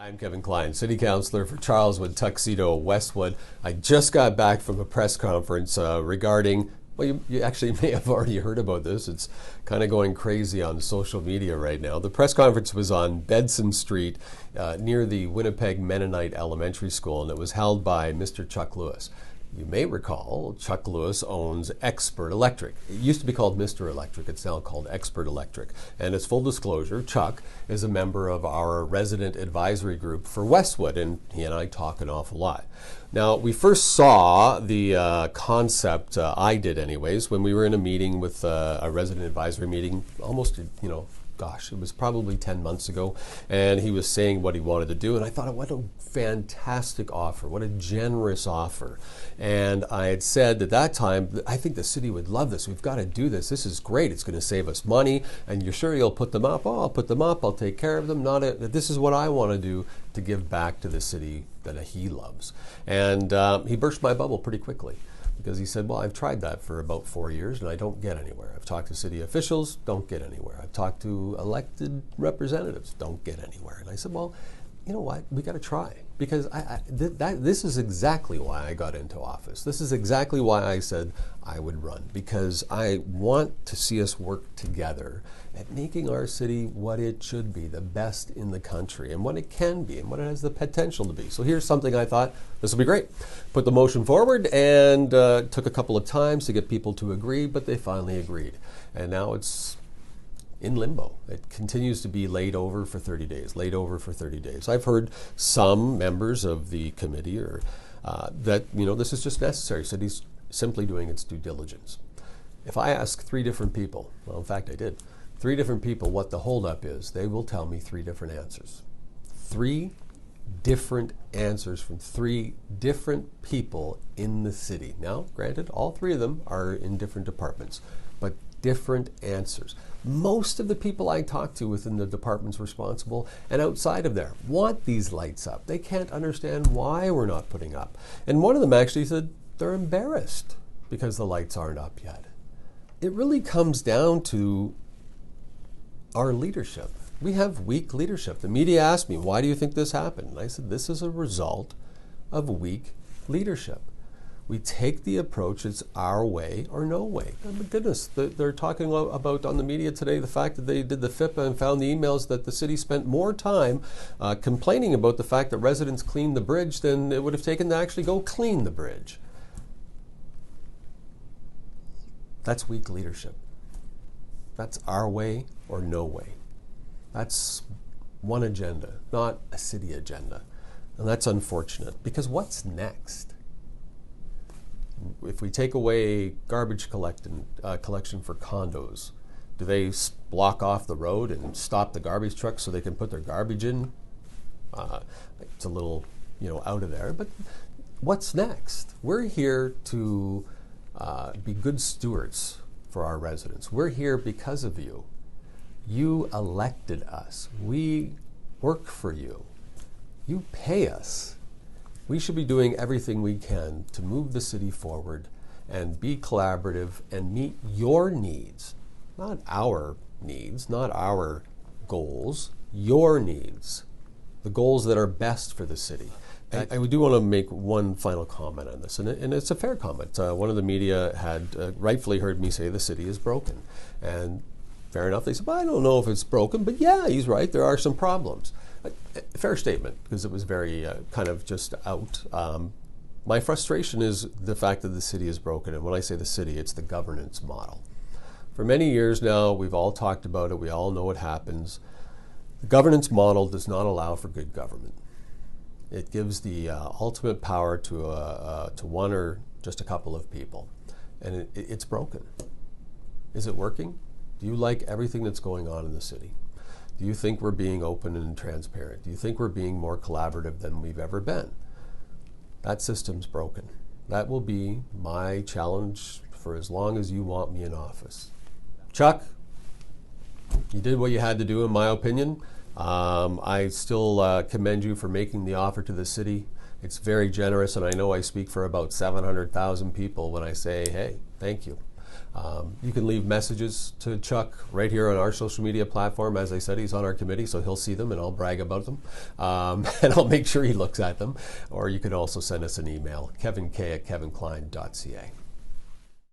I'm Kevin Klein, City Councillor for Charleswood, Tuxedo, Westwood. I just got back from a press conference regarding, well, you actually may have already heard about this. It's kind of going crazy on social media right now. The press conference was on Bedson Street near the Winnipeg Mennonite Elementary School, and it was held by Mr. Chuck Lewis. You may recall Chuck Lewis owns Expert Electric. It used to be called Mr. Electric. It's now called Expert Electric. And as full disclosure, Chuck is a member of our resident advisory group for Westwood, and he and I talk an awful lot. Now, we first saw the concept, I did anyways, when we were in a meeting with a resident advisory meeting almost, gosh, it was probably 10 months ago, and he was saying what he wanted to do, and I thought, what a fantastic offer, what a generous offer. And I had said at that time, I think the city would love this. We've got to do this. This is great. It's going to save us money. And you're sure you'll put them up? Oh, I'll put them up. I'll take care of them. This is what I want to do to give back to the city that he loves. And he burst my bubble pretty quickly, because he said, well, I've tried that for about 4 years and I don't get anywhere. I've talked to city officials, don't get anywhere. I've talked to elected representatives, don't get anywhere. And I said, well, you know what, we got to try, because this is exactly why I got into office. This is exactly why I said I would run, because I want to see us work together at making our city what it should be, the best in the country, and what it can be, and what it has the potential to be. So here's something I thought, this will be great. Put the motion forward, and took a couple of times to get people to agree, but they finally agreed. And now it's in limbo. It continues to be laid over for 30 days, laid over for 30 days. I've heard some members of the committee that, this is just necessary. City's simply doing its due diligence. If I ask 3 different people, well, in fact I did, 3 different people what the holdup is, they will tell me 3 different answers. 3 different answers from 3 different people in the city. Now, granted, all 3 of them are in different departments, but different answers. Most of the people I talk to within the departments responsible and outside of there want these lights up. They can't understand why we're not putting up. And one of them actually said they're embarrassed because the lights aren't up yet. It really comes down to our leadership. We have weak leadership. The media asked me, why do you think this happened? And I said, this is a result of weak leadership. We take the approach, it's our way or no way. Oh my goodness, they're talking about on the media today the fact that they did the FIPA and found the emails that the city spent more time complaining about the fact that residents cleaned the bridge than it would have taken to actually go clean the bridge. That's weak leadership. That's our way or no way. That's one agenda, not a city agenda. And that's unfortunate, because what's next? If we take away garbage collection for condos, do they block off the road and stop the garbage trucks so they can put their garbage in? It's a little, out of there. But what's next? We're here to be good stewards for our residents. We're here because of you. You elected us. We work for you. You pay us. We should be doing everything we can to move the city forward and be collaborative and meet your needs, not our needs, not our goals, your needs, the goals that are best for the city. I do want to make one final comment on this, and it's a fair comment. One of the media had rightfully heard me say the city is broken. And fair enough, they said, well, I don't know if it's broken, but yeah, he's right, there are some problems. Fair statement, because it was very kind of just out. My frustration is the fact that the city is broken, and when I say the city, it's the governance model. For many years now, we've all talked about it, we all know what happens. The governance model does not allow for good government. It gives the ultimate power to one or just a couple of people, and it's broken. Is it working? Do you like everything that's going on in the city? Do you think we're being open and transparent? Do you think we're being more collaborative than we've ever been? That system's broken. That will be my challenge for as long as you want me in office. Chuck, you did what you had to do, in my opinion. I still commend you for making the offer to the city. It's very generous, and I know I speak for about 700,000 people when I say, hey, thank you. You can leave messages to Chuck right here on our social media platform. As I said, he's on our committee, so he'll see them and I'll brag about them. And I'll make sure he looks at them. Or you can also send us an email, kevink@kevinklein.ca.